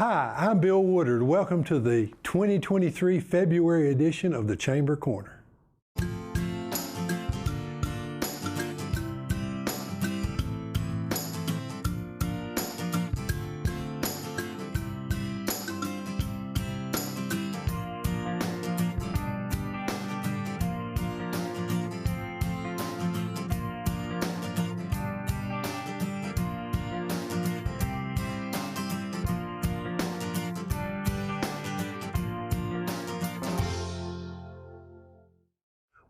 Hi, I'm Bill Woodard. Welcome to the 2023 February edition of the Chamber Corner.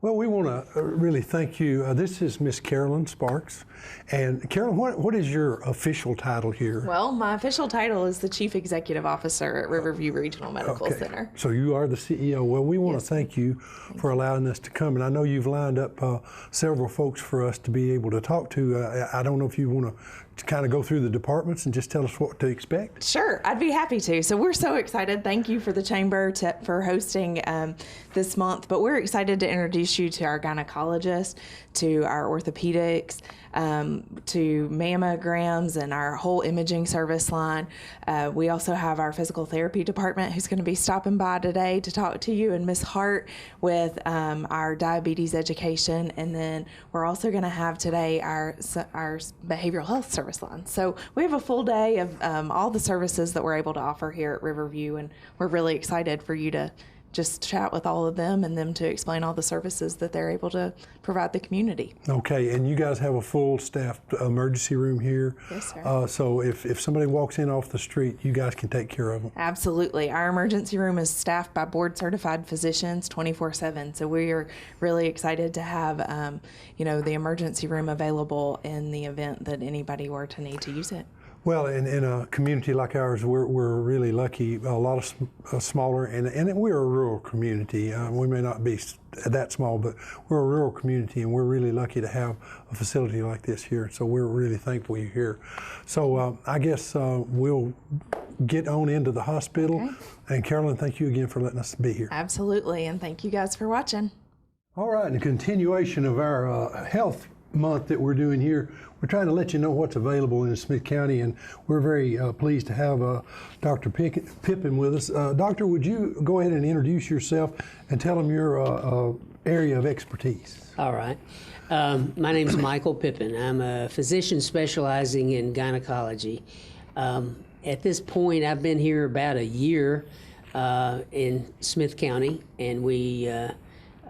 Well, we want to really thank you. This is Miss Carolyn Sparks. And Carolyn, what is your official title here? Well, my official title is the Chief Executive Officer at Riverview Regional Medical Center. So you are the CEO. Well, we want to thank you for allowing us to come. And I know you've lined up several folks for us to be able to talk to. I don't know if you want to kind of go through the departments and just tell us what to expect. Sure, I'd be happy to. So we're so excited. Thank you for the Chamber for hosting this month. But we're excited to introduce you to our gynecologist, to our orthopedics, to mammograms and our whole imaging service line. We also have our physical therapy department who's going to be stopping by today to talk to you, and Miss Hart with our diabetes education. And then we're also going to have today our behavioral health service line. So we have a full day of all the services that we're able to offer here at Riverview, and we're really excited for you to just chat with all of them and them to explain all the services that they're able to provide the community. Okay, and you guys have a full staffed emergency room here. Yes, sir. So if somebody walks in off the street, you guys can take care of them. Absolutely. Our emergency room is staffed by board certified physicians 24/7. So we are really excited to have, the emergency room available in the event that anybody were to need to use it. Well, in a community like ours, we're really lucky. A lot of smaller, and we're a rural community. We may not be that small, but we're a rural community, and we're really lucky to have a facility like this here. So we're really thankful you're here. So I guess we'll get on into the hospital. Okay. And Carolyn, thank you again for letting us be here. Absolutely, and thank you guys for watching. All right, in continuation of our health month that we're doing here, we're trying to let you know what's available in Smith County, and we're very pleased to have Dr. Pippin with us. Doctor, would you go ahead and introduce yourself and tell them your area of expertise? All right. My name is Michael Pippin. I'm a physician specializing in gynecology. At this point, I've been here about a year in Smith County, and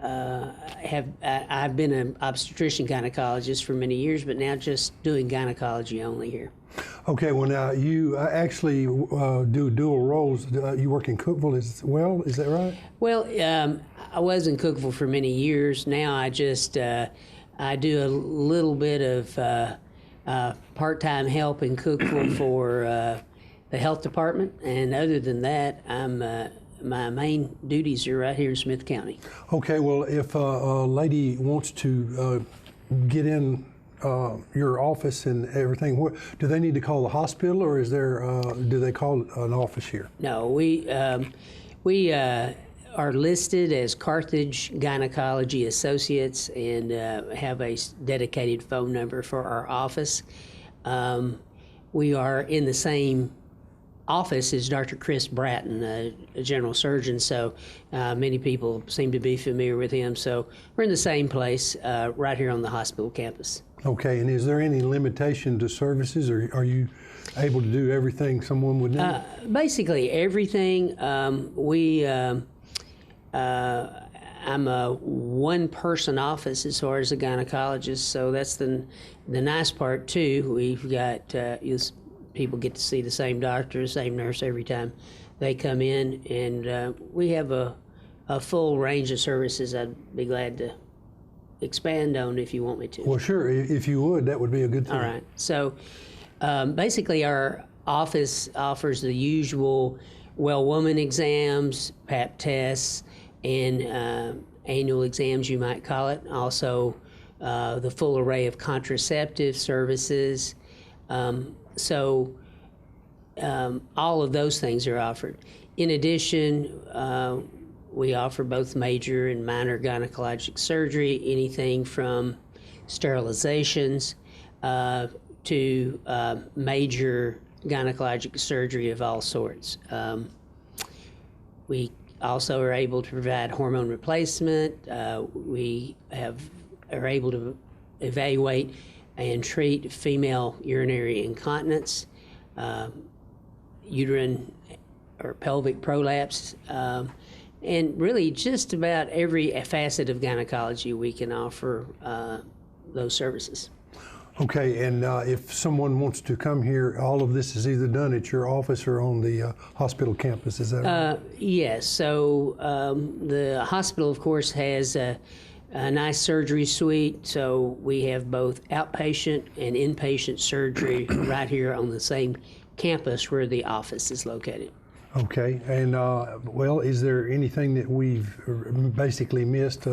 I've been an obstetrician gynecologist for many years, but now just doing gynecology only here. Okay, well now you actually do dual roles. You work in Cookeville as well, is that right? Well, I was in Cookeville for many years. Now I just I do a little bit of part-time help in Cookeville for the health department, and other than that, my main duties are right here in Smith County. Okay, well, if a lady wants to get in your office and everything, do they need to call the hospital, or is there? Do they call an office here? No, we are listed as Carthage Gynecology Associates and have a dedicated phone number for our office. We are in the same office is Dr. Chris Bratton, a general surgeon, so many people seem to be familiar with him. So we're in the same place right here on the hospital campus. Okay, and is there any limitation to services, or are you able to do everything someone would need? Basically everything. I'm a one-person office as far as a gynecologist, so that's the nice part too. We've got people get to see the same doctor, same nurse every time they come in, and we have a full range of services I'd be glad to expand on if you want me to. Well, sure, if you would, that would be a good thing. All right, so basically our office offers the usual well-woman exams, Pap tests, and annual exams, you might call it. Also, the full array of contraceptive services. So all of those things are offered. In addition, we offer both major and minor gynecologic surgery, anything from sterilizations to major gynecologic surgery of all sorts. We also are able to provide hormone replacement. We are able to evaluate and treat female urinary incontinence, uterine or pelvic prolapse, and really just about every facet of gynecology we can offer those services. Okay, and if someone wants to come here, all of this is either done at your office or on the hospital campus, is that right? Yes, so the hospital, of course, has a nice surgery suite, so we have both outpatient and inpatient surgery right here on the same campus where the office is located. Okay, and well, is there anything that we've basically missed?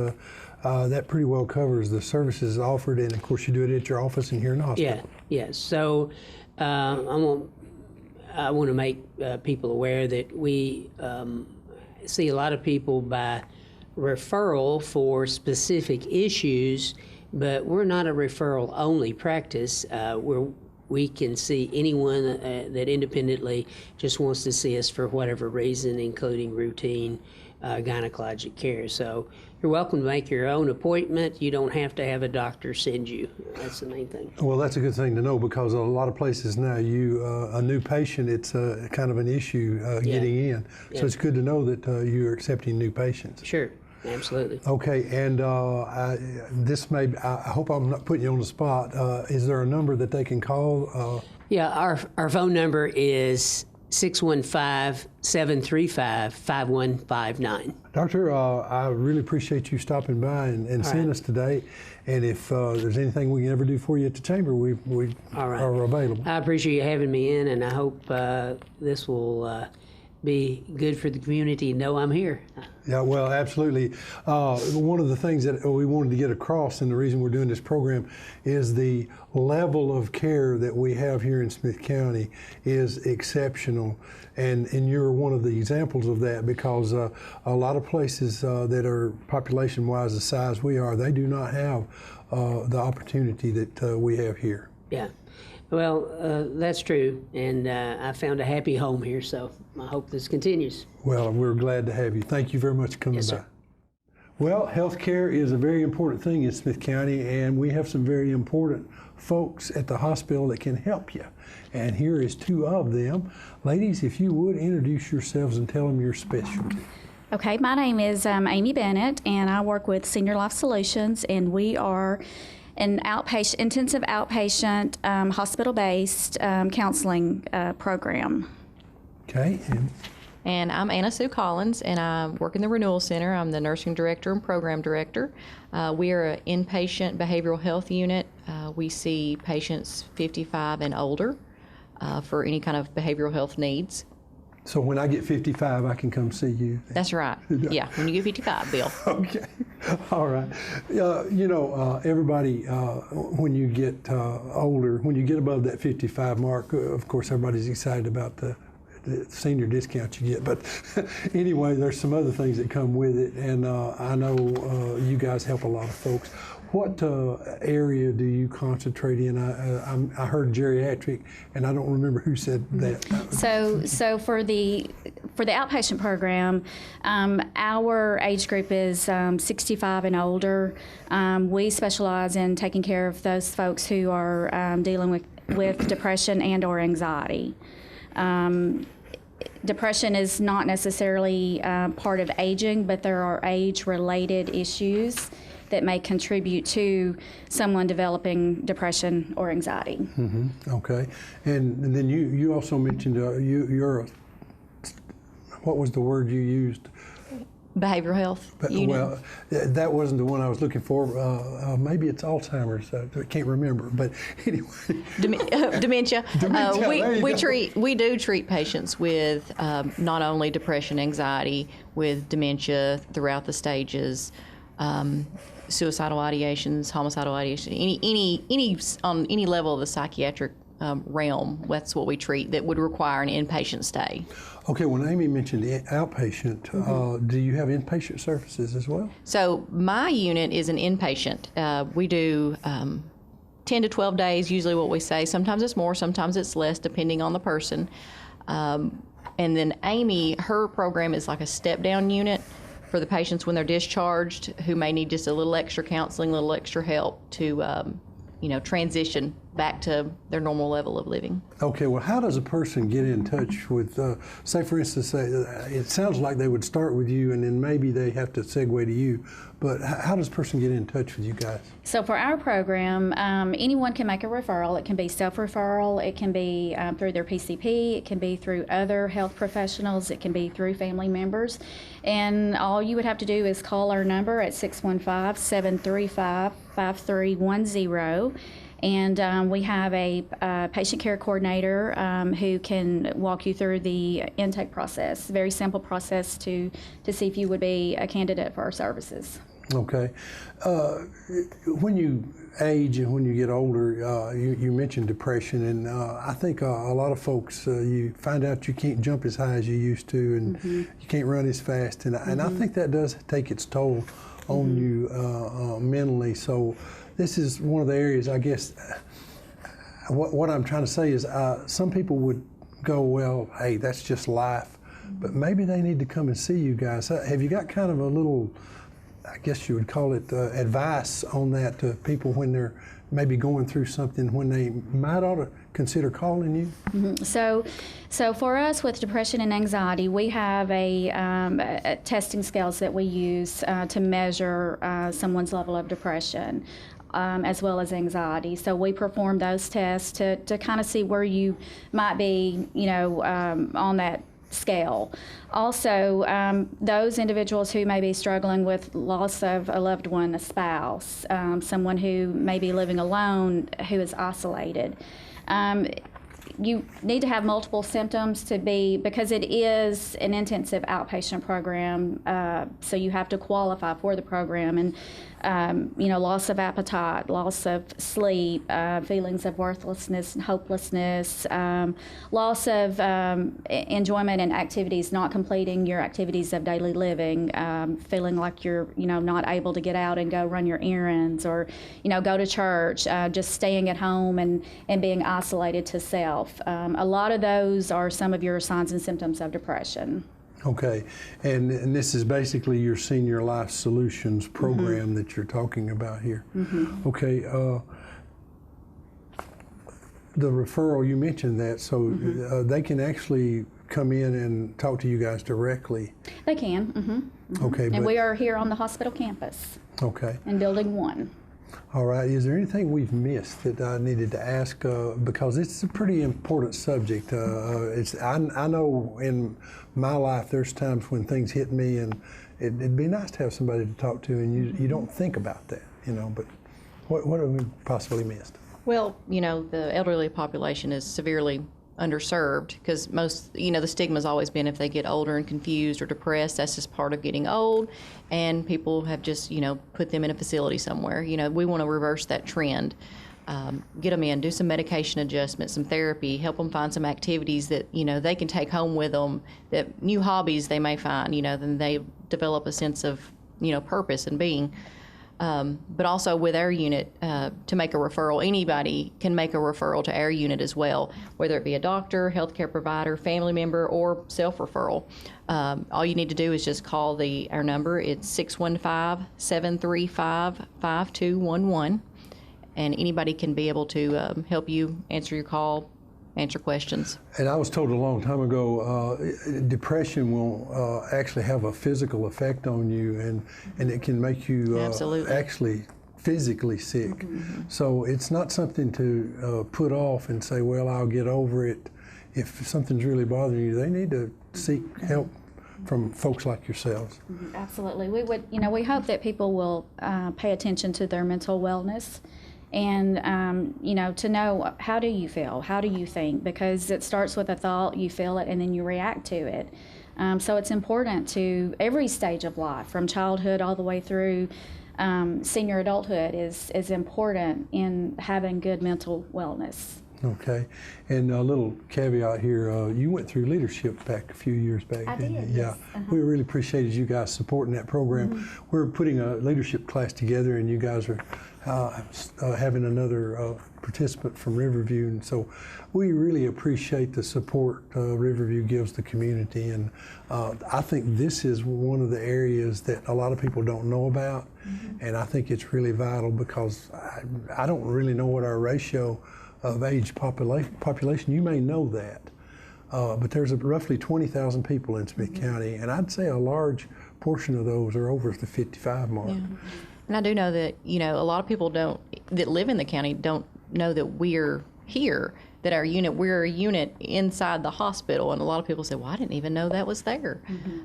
That pretty well covers the services offered, and of course you do it at your office and here in the hospital. Yeah, yes. So I want to make people aware that we see a lot of people by referral for specific issues, but we're not a referral-only practice. We can see anyone that independently just wants to see us for whatever reason, including routine gynecologic care. So you're welcome to make your own appointment. You don't have to have a doctor send you. That's the main thing. Well, that's a good thing to know, because a lot of places now, a new patient, it's kind of an issue getting in. So it's good to know that you're accepting new patients. Sure, absolutely. Okay, and I hope I'm not putting you on the spot. Is there a number that they can call? Yeah, our phone number is 615-735-5159. Doctor, I really appreciate you stopping by and seeing us today. And if there's anything we can ever do for you at the chamber, we are available. I appreciate you having me in, and I hope this will be good for the community. Know I'm here. Yeah, well, absolutely. One of the things that we wanted to get across, and the reason we're doing this program, is the level of care that we have here in Smith County is exceptional. And you're one of the examples of that, because a lot of places that are population-wise the size we are, they do not have the opportunity that we have here. Yeah. Well, that's true, and I found a happy home here, so I hope this continues. Well, we're glad to have you. Thank you very much for coming by. Sir. Well, healthcare is a very important thing in Smith County, and we have some very important folks at the hospital that can help you. And here is two of them. Ladies, if you would, introduce yourselves and tell them your specialty. Okay, my name is Amy Bennett, and I work with Senior Life Solutions, and we are an intensive outpatient, hospital-based counseling program. Okay. And I'm Anna Sue Collins, and I work in the Renewal Center. I'm the nursing director and program director. We are an inpatient behavioral health unit. We see patients 55 and older for any kind of behavioral health needs. So when I get 55, I can come see you. That's right. Yeah, when you get 55, Bill. Okay. All right. Everybody, when you get older, when you get above that 55 mark, of course, everybody's excited about the senior discount you get. But anyway, there's some other things that come with it, and I know you guys help a lot of folks. What area do you concentrate in? I heard geriatric, and I don't remember who said that. So for the outpatient program, our age group is 65 and older. We specialize in taking care of those folks who are dealing with depression and or anxiety. Depression is not necessarily part of aging, but there are age-related issues that may contribute to someone developing depression or anxiety. Mm-hmm. Okay. And then you also mentioned you're what was the word you used? Behavioral health unit. Well, that wasn't the one I was looking for. Maybe it's Alzheimer's. I can't remember. But anyway. Dementia. Dementia. We do treat patients with not only depression, anxiety, with dementia throughout the stages, suicidal ideations, homicidal ideation, on any level of the psychiatric realm. That's what we treat that would require an inpatient stay. Okay, when Amy mentioned outpatient, do you have inpatient services as well? So my unit is an inpatient. We do 10 to 12 days, usually what we say. Sometimes it's more, sometimes it's less, depending on the person. And then Amy, her program is like a step-down unit for the patients when they're discharged who may need just a little extra counseling, a little extra help to, transition back to their normal level of living. Okay, well, how does a person get in touch with, say for instance, it sounds like they would start with you and then maybe they have to segue to you, but how does a person get in touch with you guys? So for our program, anyone can make a referral. It can be self-referral, it can be through their PCP, it can be through other health professionals, it can be through family members. And all you would have to do is call our number at 615-735-5310. And we have a patient care coordinator who can walk you through the intake process. Very simple process to see if you would be a candidate for our services. Okay. When you age and when you get older, you mentioned depression, and I think a lot of folks, you find out you can't jump as high as you used to, and you can't run as fast, and I think that does take its toll on you mentally. So this is one of the areas, I guess, what I'm trying to say is some people would go, well, hey, that's just life, but maybe they need to come and see you guys. Have you got kind of a little, I guess you would call it advice on that to people when they're maybe going through something, when they might ought to consider calling you? So for us with depression and anxiety, we have a testing scales that we use to measure someone's level of depression. As well as anxiety. So we perform those tests to kind of see where you might be, on that scale. Also, those individuals who may be struggling with loss of a loved one, a spouse, someone who may be living alone, who is isolated. You need to have multiple symptoms because it is an intensive outpatient program, so you have to qualify for the program. And loss of appetite, loss of sleep, feelings of worthlessness and hopelessness, loss of enjoyment and activities, not completing your activities of daily living, feeling like you're, not able to get out and go run your errands or, go to church, just staying at home and being isolated to self. A lot of those are some of your signs and symptoms of depression. Okay, and this is basically your Senior Life Solutions program that you're talking about here. Okay, the referral, you mentioned that, so they can actually come in and talk to you guys directly. They can. Okay, and we are here on the hospital campus. Okay. In Building 1. All right. Is there anything we've missed that I needed to ask? Because it's a pretty important subject. I know in my life there's times when things hit me, and it'd be nice to have somebody to talk to, and you don't think about that, But what have we possibly missed? Well, the elderly population is severely underserved because most, the stigma's always been if they get older and confused or depressed, that's just part of getting old, and people have just, put them in a facility somewhere. We want to reverse that trend. Get them in, do some medication adjustment, some therapy, help them find some activities that, they can take home with them, that new hobbies they may find, then they develop a sense of, purpose and being. But also with our unit, to make a referral, anybody can make a referral to our unit as well, whether it be a doctor, healthcare provider, family member, or self-referral. All you need to do is just call our number. It's 615-735-5211, and anybody can be able to help you answer your call, answer questions. And I was told a long time ago, depression will actually have a physical effect on you, and it can make you actually physically sick. So it's not something to put off and say, well, I'll get over it. If something's really bothering you, they need to seek help from folks like yourselves. Absolutely. We would, we hope that people will pay attention to their mental wellness. And, to know, how do you feel? How do you think? Because it starts with a thought, you feel it, and then you react to it. So it's important to every stage of life, from childhood all the way through senior adulthood is important in having good mental wellness. Okay, and a little caveat here, you went through leadership back a few years back, I didn't did, you? yes. Yeah, we really appreciated you guys supporting that program. We're putting a leadership class together, and you guys are having another participant from Riverview, and so we really appreciate the support Riverview gives the community, and I think this is one of the areas that a lot of people don't know about, and I think it's really vital because I don't really know what our ratio of age population. You may know that, but there's roughly 20,000 people in Smith County, and I'd say a large portion of those are over the 55 mark. And I do know that, a lot of people that live in the county don't know that we're here, that we're a unit inside the hospital. And a lot of people say, well, I didn't even know that was there.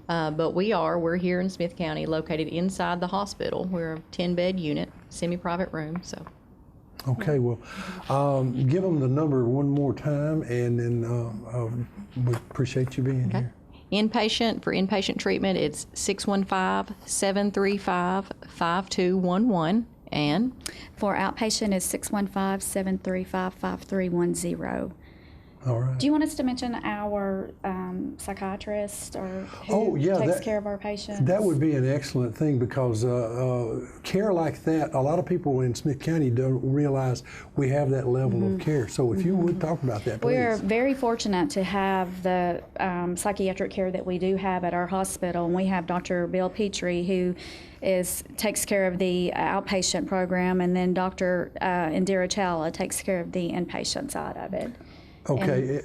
But we're here in Smith County, located inside the hospital. We're a 10-bed unit, semi-private room, so. Okay, well, give them the number one more time, and then we appreciate you being here. For inpatient treatment, it's 615-735-5211. And For outpatient is 615-735-5310. All right. Do you want us to mention our psychiatrist or who Oh, yeah, takes that- care of our patients? That would be an excellent thing because care like that, a lot of people in Smith County don't realize we have that level of care. So if you would talk about that, please. We are very fortunate to have the psychiatric care that we do have at our hospital. And we have Dr. Bill Petrie, who takes care of the outpatient program, and then Dr. Indira Chawla takes care of the inpatient side of it. Okay,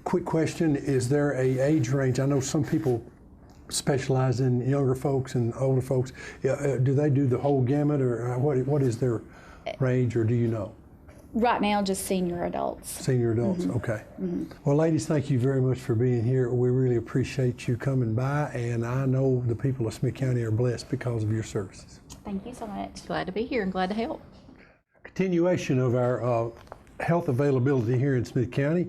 quick question, is there a age range? I know some people specialize in younger folks and older folks. Do they do the whole gamut, or what is their range, or do you know? Right now, just senior adults. Senior adults, okay. Well, ladies, thank you very much for being here. We really appreciate you coming by, and I know the people of Smith County are blessed because of your services. Thank you so much. glad to be here and glad to help. Continuation of our health availability here in Smith County.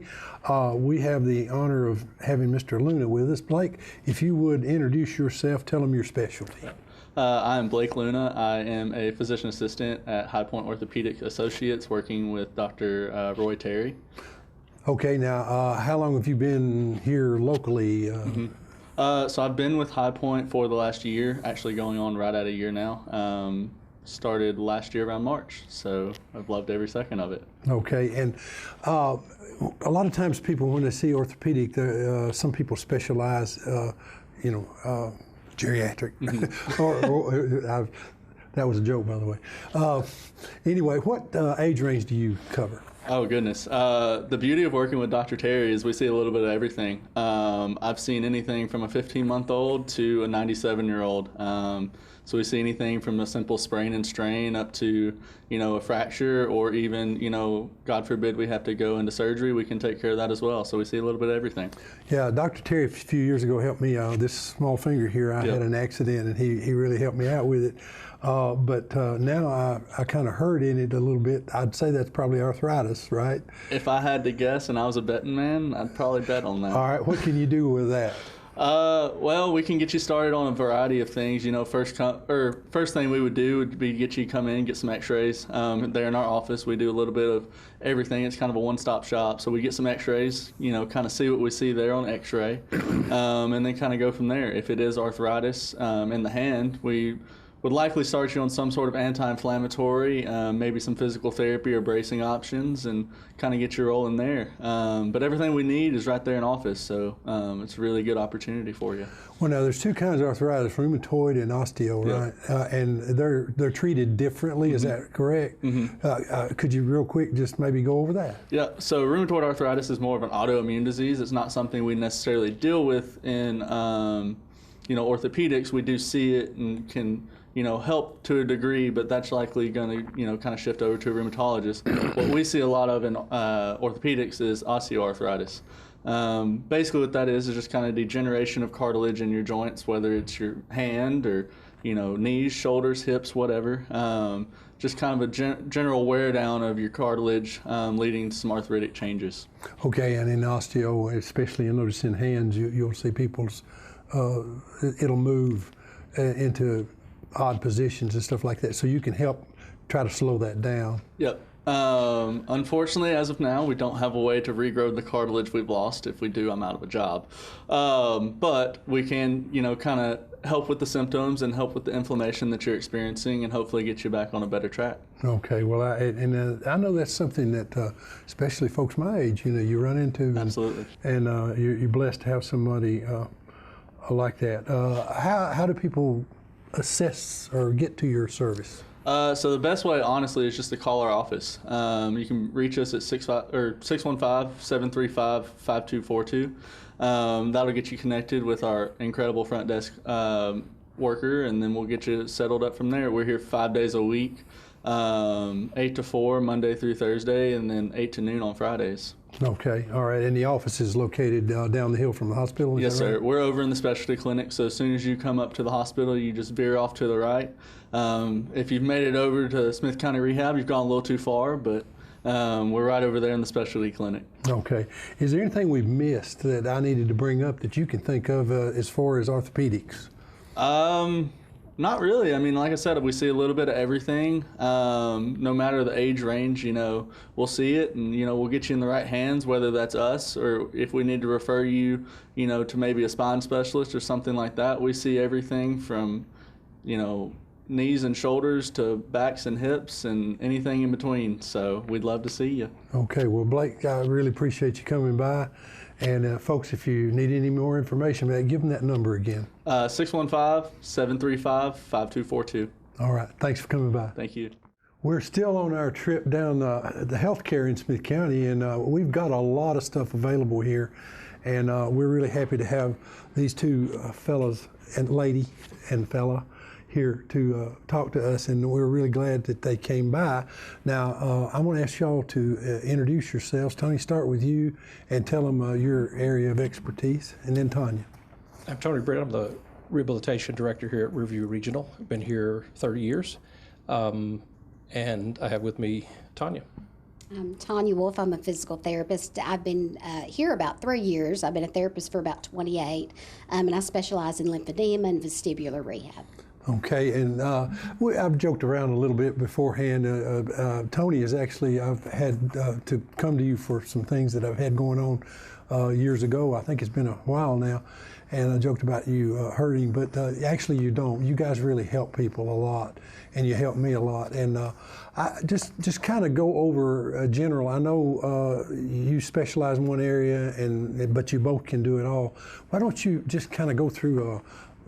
We have the honor of having Mr. Luna with us. Blake, if you would introduce yourself, tell them your specialty. I am Blake Luna. I am a physician assistant at High Point Orthopedic Associates, working with Dr. Roy Terry. Okay, now how long have you been here locally? So I've been with High Point for the last year, actually going on right at a year now. Started last year around March, so I've loved every second of it. Okay, and a lot of times people, when they see orthopedic, some people specialize, geriatric. That was a joke, by the way. Anyway, what age range do you cover? Oh, goodness. The beauty of working with Dr. Terry is we see a little bit of everything. I've seen anything from a 15-month-old to a 97-year-old. So we see anything from a simple sprain and strain up to, a fracture, or even, God forbid we have to go into surgery, we can take care of that as well. So we see a little bit of everything. Yeah, Dr. Terry a few years ago helped me. This small finger here, I had an accident, and he really helped me out with it. But now I kind of hurt in it a little bit. I'd say that's probably arthritis, right? If I had to guess and I was a betting man, I'd probably bet on that. All right, what can you do with that? Well, we can get you started on a variety of things. First thing we would do would be get you to come in, get some x-rays. There in our office, we do a little bit of everything. It's kind of a one-stop shop. So we get some x-rays, kind of see what we see there on x-ray, and then kind of go from there. If it is arthritis in the hand, we would likely start you on some sort of anti-inflammatory, maybe some physical therapy or bracing options, and kind of get you rolling there. But everything we need is right there in office, so it's a really good opportunity for you. Well, now there's two kinds of arthritis: rheumatoid and osteo, right? And they're treated differently. Is that correct? Could you real quick just maybe go over that? Yeah. So rheumatoid arthritis is more of an autoimmune disease. It's not something we necessarily deal with in orthopedics. We do see it and can help to a degree, but that's likely going to, kind of shift over to a rheumatologist. What we see a lot of in orthopedics is osteoarthritis. Basically what that is just kind of degeneration of cartilage in your joints, whether it's your hand or, knees, shoulders, hips, whatever. Just kind of a general wear down of your cartilage, leading to some arthritic changes. Okay, and in osteo, especially you notice in hands, you'll see people's, it'll move into odd positions and stuff like that. So you can help try to slow that down. Yep. Unfortunately, as of now, we don't have a way to regrow the cartilage we've lost. If we do, I'm out of a job. But we can, kind of help with the symptoms and help with the inflammation that you're experiencing, and hopefully get you back on a better track. Okay, well, I know that's something that, especially folks my age, you run into. And, Absolutely. And you're blessed to have somebody like that. How do people assess or get to your service? So the best way, honestly, is just to call our office. You can reach us at 615-735-5242. That'll get you connected with our incredible front desk worker, and then we'll get you settled up from there. We're here 5 days a week, 8 to 4 Monday through Thursday, and then 8 to noon on Fridays. Okay, all right. And the office is located down the hill from the hospital? Is Yes, that sir. right? We're over in the specialty clinic, so as soon as you come up to the hospital, you just veer off to the right. If you've made it over to Smith County Rehab, you've gone a little too far, but we're right over there in the specialty clinic. Okay. Is there anything we've missed that I needed to bring up that you can think of as far as orthopedics? Not really. I mean, like I said, we see a little bit of everything. No matter the age range, we'll see it, and we'll get you in the right hands, whether that's us or if we need to refer you, to maybe a spine specialist or something like that. We see everything from, knees and shoulders to backs and hips and anything in between. So we'd love to see you. Okay. Well, Blake, I really appreciate you coming by. And folks, if you need any more information, give them that number again. 615-735-5242. All right. Thanks for coming by. Thank you. We're still on our trip down the healthcare in Smith County, and we've got a lot of stuff available here. And we're really happy to have these two fellows and lady and fella here to talk to us, and we're really glad that they came by. Now, I want to ask y'all to introduce yourselves. Tony, start with you and tell them your area of expertise, and then Tanya. I'm Tony Britt. I'm the Rehabilitation Director here at Riverview Regional. I've been here 30 years, and I have with me Tanya. I'm Tanya Wolf. I'm a physical therapist. I've been here about 3 years. I've been a therapist for about 28, and I specialize in lymphedema and vestibular rehab. Okay, and I've joked around a little bit beforehand. Tony is actually, I've had to come to you for some things that I've had going on years ago. I think it's been a while now, and I joked about you hurting, but actually you don't. You guys really help people a lot, and you help me a lot. And I just kind of go over general. I know you specialize in one area, but you both can do it all. Why don't you just kind of go through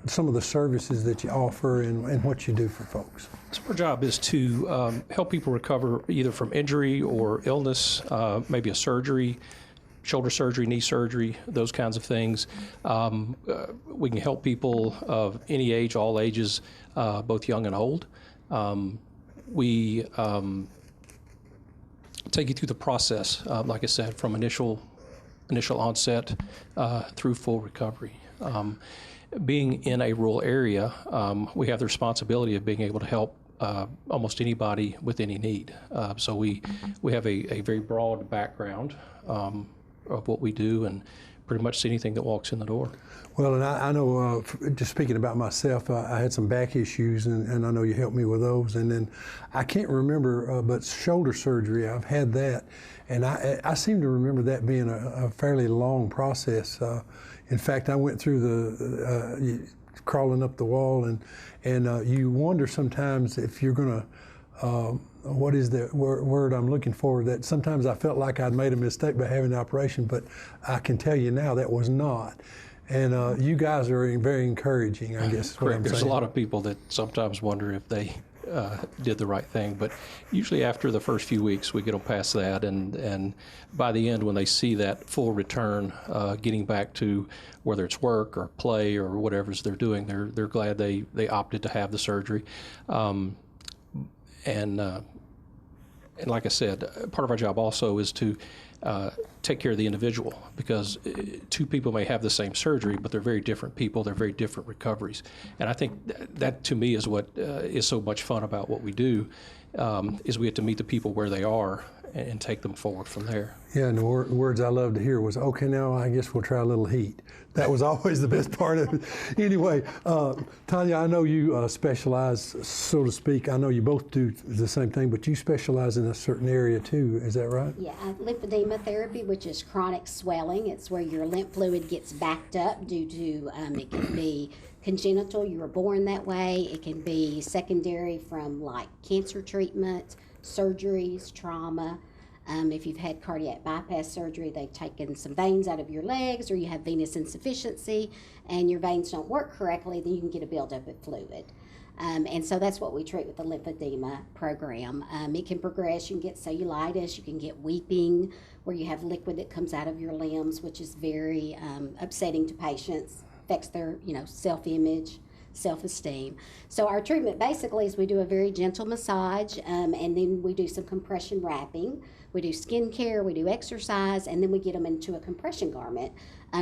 some of the services that you offer and what you do for folks? So our job is to help people recover either from injury or illness, maybe a surgery, shoulder surgery, knee surgery, those kinds of things. We can help people of any age, all ages, both young and old. We take you through the process, like I said, from initial onset through full recovery. Being in a rural area, we have the responsibility of being able to help almost anybody with any need. So we have a very broad background of what we do, and pretty much see anything that walks in the door. Well, and I know, just speaking about myself, I had some back issues, and I know you helped me with those. And then I can't remember, but shoulder surgery, I've had that. And I seem to remember that being a fairly long process. In fact, I went through the crawling up the wall, and you wonder sometimes if you're going to, what is the word I'm looking for, that sometimes I felt like I'd made a mistake by having the operation, but I can tell you now that was not. And you guys are very encouraging, I guess is what I'm saying. There's a lot of people that sometimes wonder if they did the right thing, but usually after the first few weeks we get them past that, and by the end, when they see that full return, getting back to whether it's work or play or whatever they're doing, they're glad they opted to have the surgery. And like I said, part of our job also is to take care of the individual, because two people may have the same surgery, but they're very different people. They're very different recoveries. And I think that to me is what is so much fun about what we do, is we get to meet the people where they are and take them forward from there. Yeah, and the words I love to hear was, okay, now I guess we'll try a little heat. That was always the best part of it. Anyway, Tanya, I know you specialize, so to speak. I know you both do the same thing, but you specialize in a certain area too. Is that right? Yeah, lymphedema therapy, which is chronic swelling. It's where your lymph fluid gets backed up due to, it can be congenital, you were born that way. It can be secondary from like cancer treatment, surgeries, trauma. If you've had cardiac bypass surgery, they've taken some veins out of your legs, or you have venous insufficiency and your veins don't work correctly, then you can get a buildup of fluid. And so that's what we treat with the lymphedema program. It can progress. You can get cellulitis. You can get weeping, where you have liquid that comes out of your limbs, which is very upsetting to patients, affects their self-image, self-esteem. So our treatment basically is we do a very gentle massage, and then we do some compression wrapping. We do skin care, we do exercise, and then we get them into a compression garment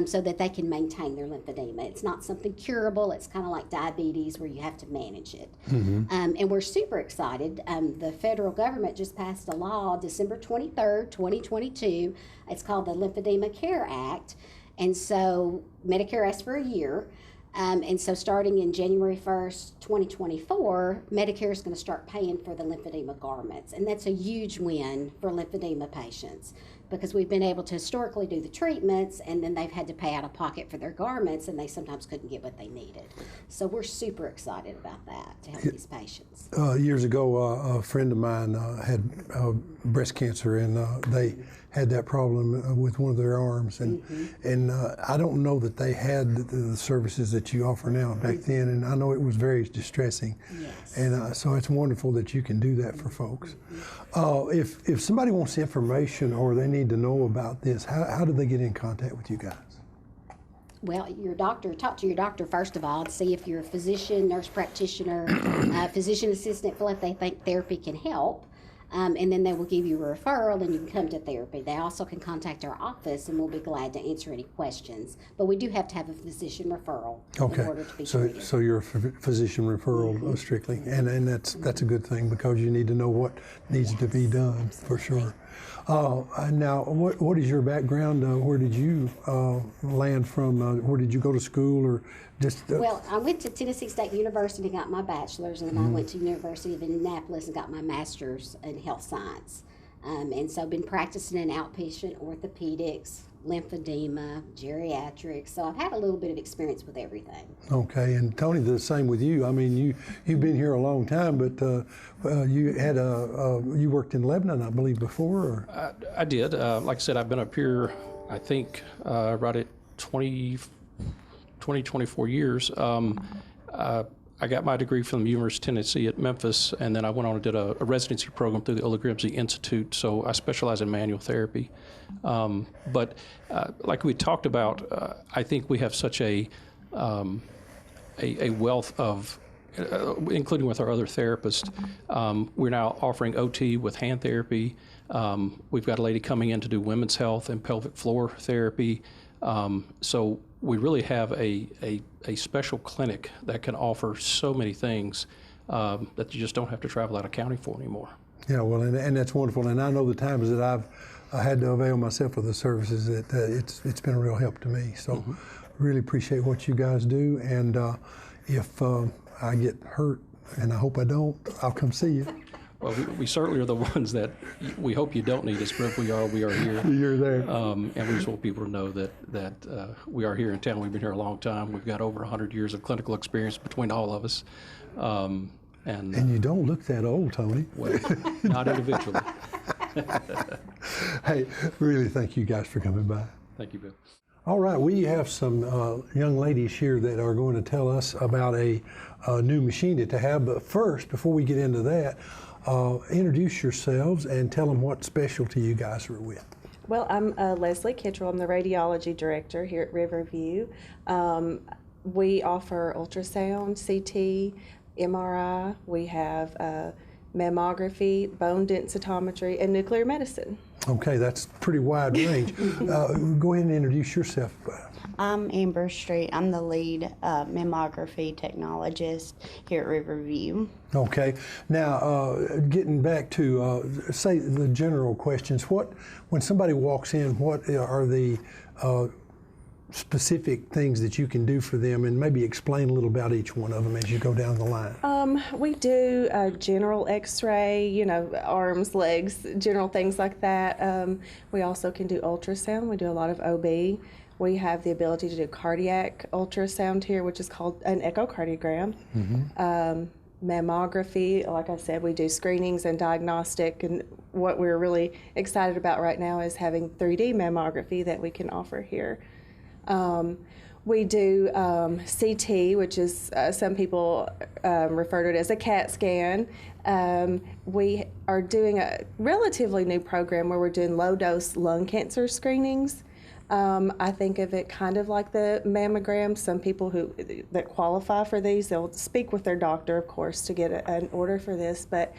so that they can maintain their lymphedema. It's not something curable. It's kind of like diabetes where you have to manage it. And we're super excited. The federal government just passed a law December 23rd, 2022. It's called the Lymphedema Care Act. And so Medicare asks for a year. And so starting in January 1st, 2024, Medicare is going to start paying for the lymphedema garments. And that's a huge win for lymphedema patients because we've been able to historically do the treatments, and then they've had to pay out of pocket for their garments, and they sometimes couldn't get what they needed. So we're super excited about that to help these patients. Years ago, a friend of mine had breast cancer, and they had that problem with one of their arms, and I don't know that they had the services that you offer now back then, and I know it was very distressing. Yes. And so it's wonderful that you can do that for folks. If somebody wants information or they need to know about this, how do they get in contact with you guys? Well, talk to your doctor first of all to see if you're a physician, nurse practitioner, physician assistant, feel like they think therapy can help. And then they will give you a referral and you can come to therapy. They also can contact our office and we'll be glad to answer any questions. But we do have to have a physician referral in order to be treated. So you're a physician referral strictly, and that's a good thing because you need to know what needs to be done for sure. Now, what is your background? Where did you land from? Where did you go to school, or just? Well, I went to Tennessee State University, got my bachelor's, and then I went to University of Indianapolis and got my master's in health science. And so I've been practicing in outpatient orthopedics, lymphedema, geriatrics. So I've had a little bit of experience with everything. Okay, and Tony, the same with you. I mean, you've been here a long time, but you worked in Lebanon, I believe, before. Or? I did. Like I said, I've been up here, I think, right at 24 years. I got my degree from the University of Tennessee at Memphis, and then I went on and did a residency program through the Ulla Grimsey Institute, so I specialize in manual therapy. But like we talked about, I think we have such a wealth of, including with our other therapists. We're now offering OT with hand therapy. We've got a lady coming in to do women's health and pelvic floor therapy. So we really have a special clinic that can offer so many things that you just don't have to travel out of county for anymore. Yeah, well, and that's wonderful. And I know the times that I've had to avail myself of the services, that it's been a real help to me. So really appreciate what you guys do. And if I get hurt, and I hope I don't, I'll come see you. Well, we certainly are the ones that we hope you don't need us, but if we are here. You're there. And we just want people to know that we are here in town. We've been here a long time. We've got over 100 years of clinical experience between all of us. And you don't look that old, Tony. Well, not individually. Hey, really thank you guys for coming by. Thank you, Bill. All right, we have some young ladies here that are going to tell us about a new machine that they have. But first, before we get into that, introduce yourselves and tell them what specialty you guys are with. Well, I'm Leslie Kittrell. I'm the radiology director here at Riverview. We offer ultrasound, CT, MRI. We have mammography, bone densitometry, and nuclear medicine. Okay, that's pretty wide range. Go ahead and introduce yourself. I'm Amber Street. I'm the lead mammography technologist here at Riverview. Okay. Now, getting back to, say, the general questions, when somebody walks in, what are the specific things that you can do for them, and maybe explain a little about each one of them as you go down the line? We do a general x-ray, arms, legs, general things like that. We also can do ultrasound. We do a lot of OB. We have the ability to do cardiac ultrasound here, which is called an echocardiogram. Mammography, like I said, we do screenings and diagnostic, and what we're really excited about right now is having 3D mammography that we can offer here. We do CT, which is some people refer to it as a CAT scan. We are doing a relatively new program where we're doing low-dose lung cancer screenings. I think of it kind of like the mammogram. Some people that qualify for these, they'll speak with their doctor, of course, to get an order for this, but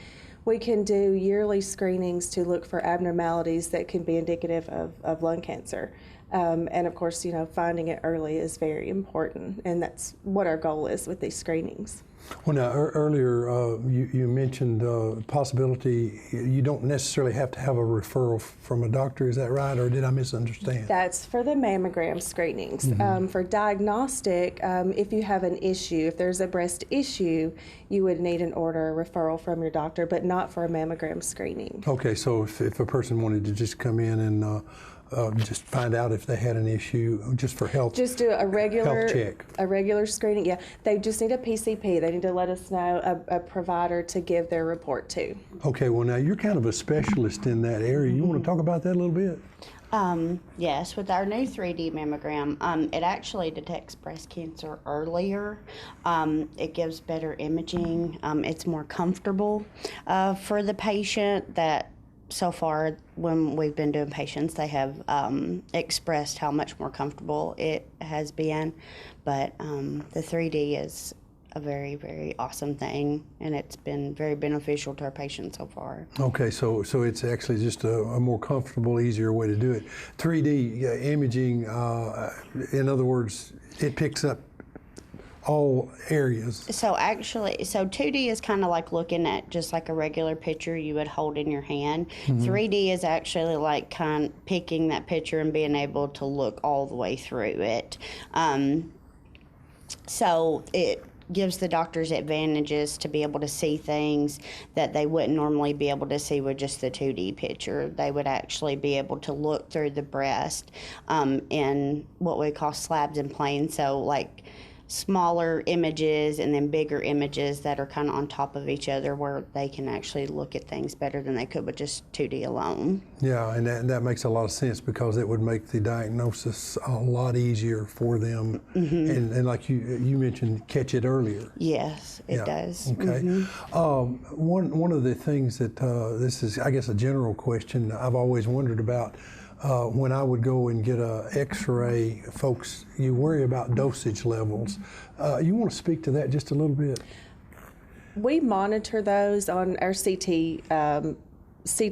we can do yearly screenings to look for abnormalities that can be indicative of lung cancer. And of course, finding it early is very important, and that's what our goal is with these screenings. Well, now, earlier you mentioned the possibility you don't necessarily have to have a referral from a doctor. Is that right, or did I misunderstand? That's for the mammogram screenings. For diagnostic, if you have an issue, if there's a breast issue, you would need an order, a referral from your doctor, but not for a mammogram screening. Okay, so if a person wanted to just come in and just find out if they had an issue, just for health. Just do a regular health check. A regular screening. Yeah, they just need a PCP. They need to let us know a provider to give their report to. Okay, well now you're kind of a specialist in that area. You want to talk about that a little bit? Yes, with our new 3D mammogram, it actually detects breast cancer earlier. It gives better imaging. It's more comfortable for the patient. That so far, when we've been doing patients, they have expressed how much more comfortable it has been. But the 3D is a very, very awesome thing, and it's been very beneficial to our patients so far. Okay, so it's actually just a more comfortable, easier way to do it. 3D imaging, in other words, it picks up all areas. So 2D is kind of like looking at just like a regular picture you would hold in your hand. 3D is actually like picking that picture and being able to look all the way through it. So it gives the doctors advantages to be able to see things that they wouldn't normally be able to see with just the 2D picture. They would actually be able to look through the breast in what we call slabs and planes. So like smaller images and then bigger images that are kind of on top of each other, where they can actually look at things better than they could with just 2D alone. Yeah, and that makes a lot of sense, because it would make the diagnosis a lot easier for them. And like you mentioned, catch it earlier. Yes, it does. Okay. One of the things that this is, I guess, a general question I've always wondered about. When I would go and get a X-ray, folks, you worry about dosage levels. You want to speak to that just a little bit? We monitor those on our CT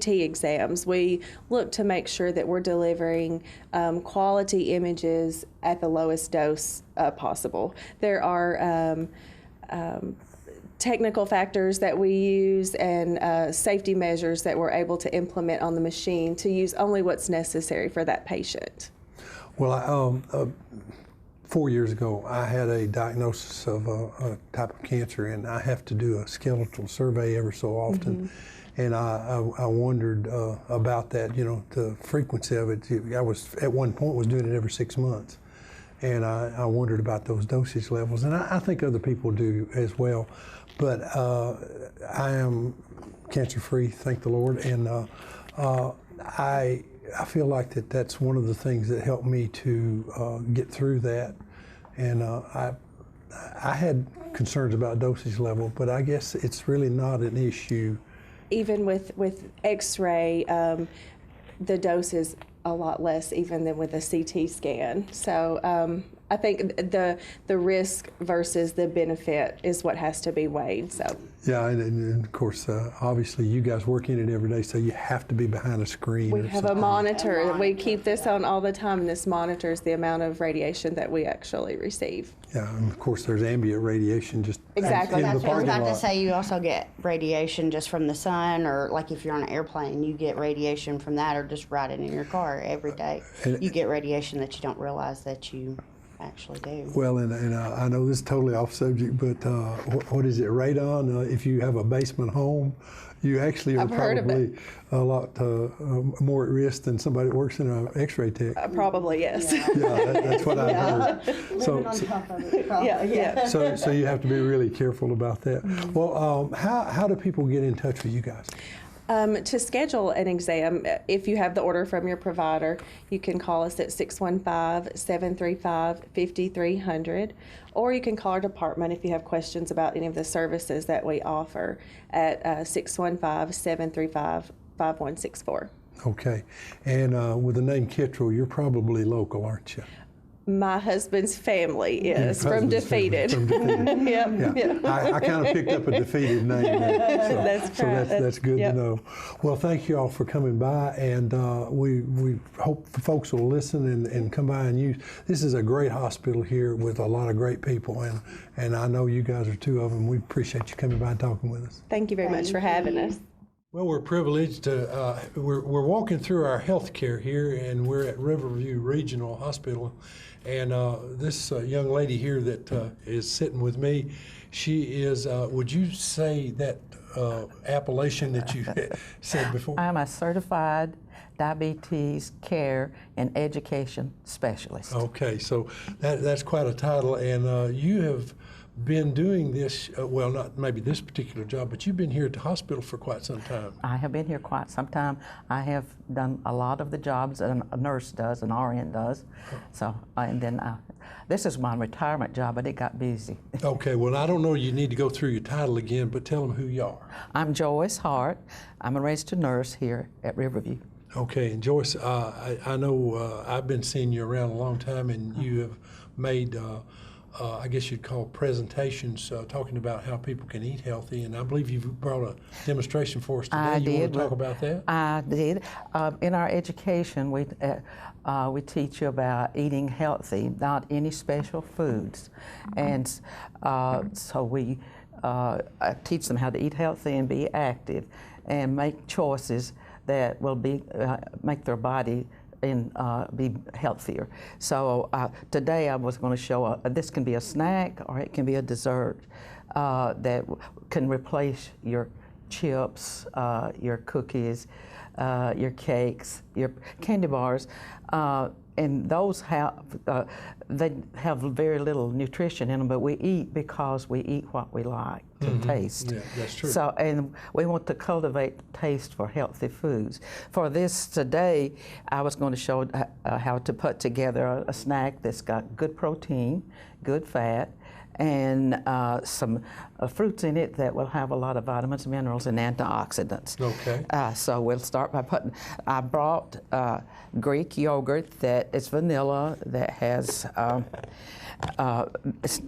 exams. We look to make sure that we're delivering quality images at the lowest dose possible. There are technical factors that we use and safety measures that we're able to implement on the machine to use only what's necessary for that patient. Well, 4 years ago, I had a diagnosis of a type of cancer, and I have to do a skeletal survey every so often. And I wondered about that, the frequency of it. I was, at one point, was doing it every 6 months. And I wondered about those dosage levels, and I think other people do as well. But I am cancer-free, thank the Lord, and I feel like that's one of the things that helped me to get through that. And I had concerns about dosage level, but I guess it's really not an issue. Even with X-ray, the dose is a lot less even than with a CT scan. So I think the risk versus the benefit is what has to be weighed. So Yeah, and of course, obviously, you guys work in it every day, so you have to be behind a screen. we or have a something. monitor. We keep this on all the time, and this monitors the amount of radiation that we actually receive. Yeah, and of course, there's ambient radiation just Exactly. in the That's what I was parking about to lot. say. You also get radiation just from the sun, or like if you're on an airplane, you get radiation from that, or just riding in your car every day. You get radiation that you don't realize that you actually do. Well, and I know this is totally off subject, but what is it, radon? If you have a basement home, you actually are I've heard of it. probably a lot more at risk than somebody that works in an X-ray tech. Probably yes. Yeah, that's what I've heard. So, Yeah. so you have to be really careful about that. Well, how do people get in touch with you guys? To schedule an exam, if you have the order from your provider, you can call us at 615-735-5300, or you can call our department if you have questions about any of the services that we offer at 615-735-5164. Okay, and with the name Kittrell, you're probably local, aren't you? My husband's family is Your from husband's family Defeated. from Defeated. Yep. Yeah, I kind of picked up a Defeated name there. So, That's so correct. that's good Yep. to know. Well, thank you all for coming by, and we hope folks will listen and come by and use. This is a great hospital here with a lot of great people, and I know you guys are two of them. We appreciate you coming by and talking with us. Thank you very much for having us. Well, we're privileged to, we're walking through our health care here, and we're at Riverview Regional Hospital. And this young lady here that is sitting with me, she is, would you say that appellation that you said before? I'm a certified diabetes care and education specialist. Okay, so that's quite a title, and you have been doing this, well, not maybe this particular job, but you've been here at the hospital for quite some time. I have been here quite some time. I have done a lot of the jobs that a nurse does, an RN does. So, and then this is my retirement job, but it got busy. Okay, well, I don't know, you need to go through your title again, but tell them who you are. I'm Joyce Hart. I'm a registered nurse here at Riverview. Okay, and Joyce, I know I've been seeing you around a long time, and you have made, I guess you'd call presentations talking about how people can eat healthy, and I believe you've brought a demonstration for us today. I You did. want to talk about that? I did. In our education, we teach you about eating healthy, not any special foods, and so we teach them how to eat healthy and be active, and make choices that will be make their body and be healthier. So today I was going to show this can be a snack or it can be a dessert that can replace your chips, your cookies, your cakes, your candy bars, and those they have very little nutrition in them, but we eat because we eat what we like to taste. Yeah, that's true. So, and we want to cultivate taste for healthy foods. For this today, I was going to show how to put together a snack that's got good protein, good fat, and some fruits in it that will have a lot of vitamins, minerals, and antioxidants. Okay. So we'll start by putting, I brought Greek yogurt that is vanilla, that has,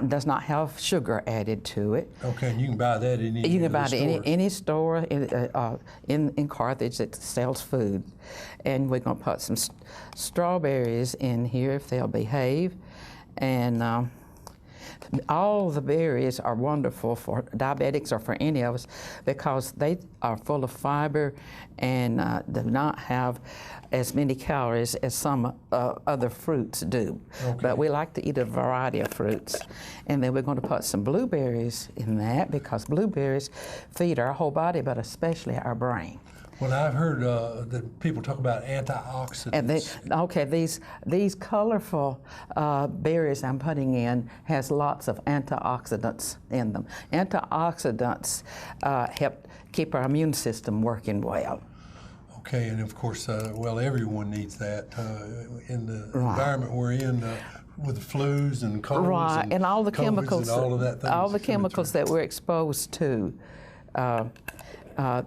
does not have sugar added to it. Okay, and you can buy that in You can buy it stores. any store in Carthage that sells food. And we're going to put some strawberries in here if they'll behave. And all the berries are wonderful for diabetics or for any of us because they are full of fiber and do not have as many calories as some other fruits do. Okay. But we like to eat a variety of fruits. And then we're going to put some blueberries in that because blueberries feed our whole body, but especially our brain. Well, I've heard that people talk about antioxidants. And these colorful berries I'm putting in has lots of antioxidants in them. Antioxidants help keep our immune system working well. Okay, and of course, well, everyone needs that in the environment we're in with the flus and colds Right, and all the COVIDs chemicals, and all of that. all the chemicals that we're exposed to.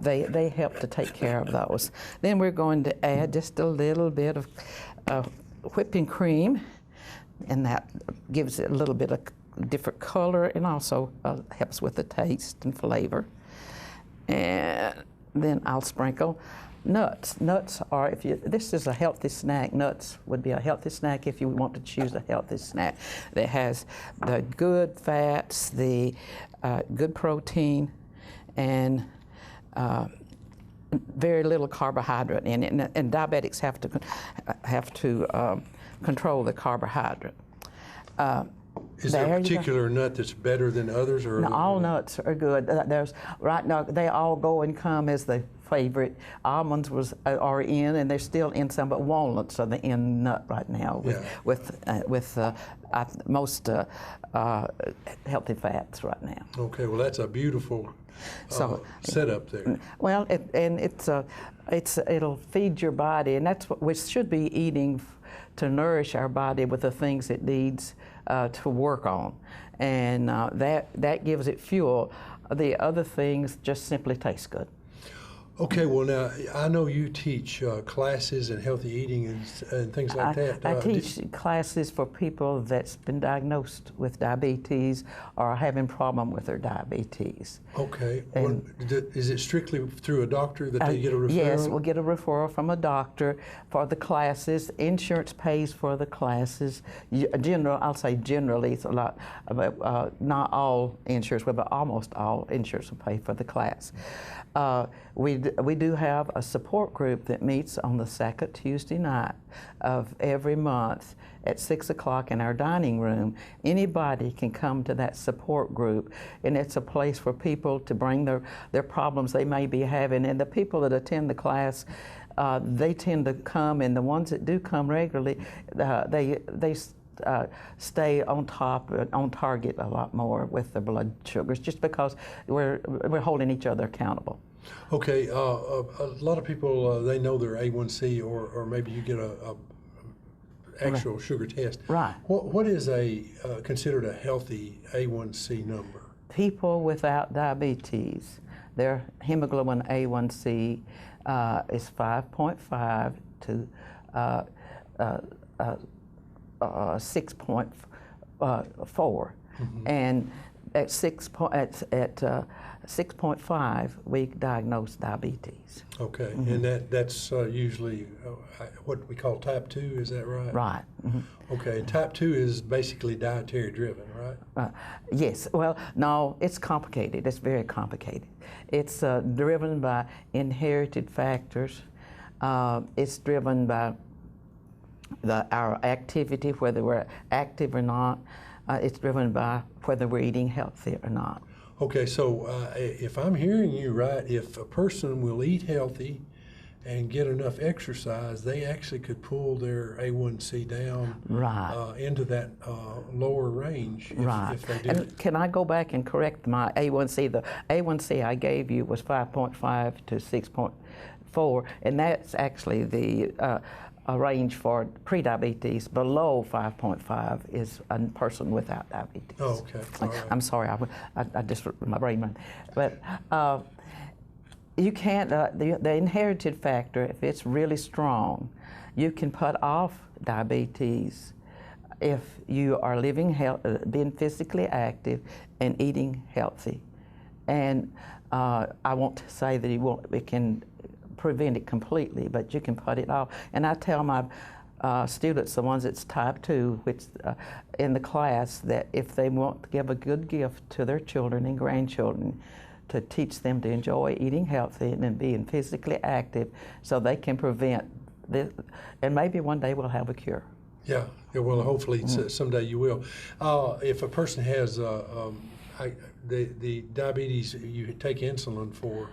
They help to take care of those. Then we're going to add just a little bit of whipping cream. and that gives it a little bit of different color and also helps with the taste and flavor. And then I'll sprinkle nuts. Nuts are, this is a healthy snack. Nuts would be a healthy snack if you want to choose a healthy snack that has the good fats, the good protein, and very little carbohydrate in it. And diabetics have to control the carbohydrate. Is there a particular nut that's better than others, or no, all nuts are good? There's right now they all go and come as the favorite. Almonds are in, and they're still in some, but walnuts are the in nut right now with most healthy fats right now. Okay, well that's a beautiful setup there. Well, it'll feed your body, and that's what we should be eating to nourish our body with the things it needs to work on, and that gives it fuel. The other things just simply taste good. Okay, well now, I know you teach classes in healthy eating and things like that. I teach classes for people that's been diagnosed with diabetes or are having problem with their diabetes. Okay, is it strictly through a doctor that they get a referral? Yes, we'll get a referral from a doctor for the classes. Insurance pays for the classes. I'll say generally it's a lot, not all insurance, but almost all insurance will pay for the class. We do have a support group that meets on the second Tuesday night of every month at 6 o'clock in our dining room. Anybody can come to that support group, and it's a place for people to bring their problems they may be having. And the people that attend the class, they tend to come, and the ones that do come regularly, they stay on target a lot more with their blood sugars, just because we're holding each other accountable. Okay, a lot of people they know their A1C, or maybe you get a actual sugar test. Right. What is considered a healthy A1C number? People without diabetes, their hemoglobin A1C is 5.5 to 6.4, and at 6.5 we diagnose diabetes. Okay, and that's usually what we call type 2. Is that right? Right. Okay, and type 2 is basically dietary driven, right? Yes. Well, no, it's complicated. It's very complicated. It's driven by inherited factors. It's driven by our activity, whether we're active or not. It's driven by whether we're eating healthy or not. Okay, so if I'm hearing you right, if a person will eat healthy and get enough exercise, they actually could pull their A1C down into that lower range if they do it. Can I go back and correct my A1C? The A1C I gave you was 5.5 to 6.4, and that's actually the a range for prediabetes. Below 5.5 is a person without diabetes. Oh, okay. All right. I'm sorry, I just my brain went. But you can't. The inherited factor, if it's really strong, you can put off diabetes if you are living being physically active and eating healthy. And I won't say that it can prevent it completely, but you can put it off. And I tell my students, the ones that's type 2, which in the class, that if they want to give a good gift to their children and grandchildren, to teach them to enjoy eating healthy and being physically active, so they can prevent this, and maybe one day we'll have a cure. Yeah, well, hopefully someday you will. If a person has the diabetes you take insulin for,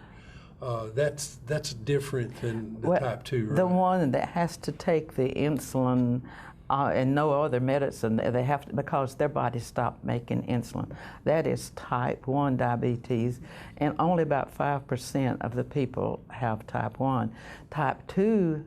that's different than the type 2, right? The one that has to take the insulin and no other medicine, they have to, because their body stopped making insulin. That is type 1 diabetes, and only about 5% of the people have type 1. Type 2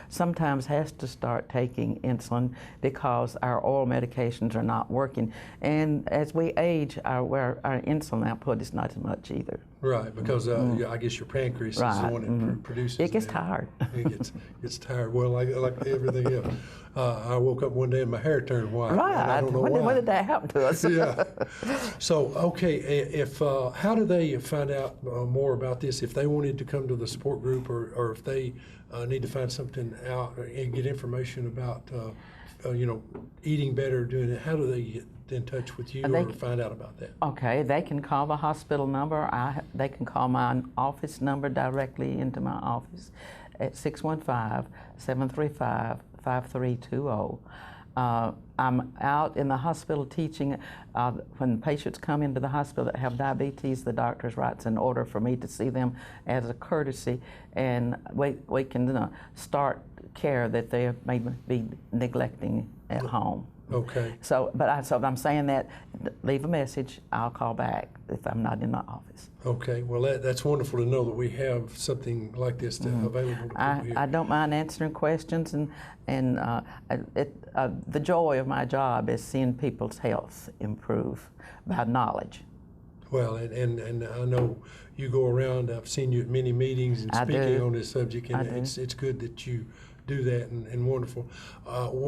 sometimes has to start taking insulin because our oral medications are not working. And as we age, our insulin output is not as much either. Right, because I guess your pancreas is the one that produces it. Gets that. tired. It gets tired. Well, like everything else. I woke up one day and my hair turned white. and I Right. don't know When why. did that happen to us? Yeah. So, okay, if how do they find out more about this? If they wanted to come to the support group, or if they need to find something out and get information about, eating better, doing it, how do they get in touch with you or find out about that? Okay, they can call the hospital number. They can call my office number directly into my office at 615-735-5320. I'm out in the hospital teaching. When patients come into the hospital that have diabetes, the doctor writes an order for me to see them as a courtesy, and we can start care that they may be neglecting at home. Okay. So I'm saying that, leave a message, I'll call back if I'm not in my office. Okay, well, that's wonderful to know that we have something like this available to people here. I don't mind answering questions, and the joy of my job is seeing people's health improve by knowledge. Well, and I know you go around, I've seen you at many meetings and speaking on this subject, and it's good that you do that, and wonderful.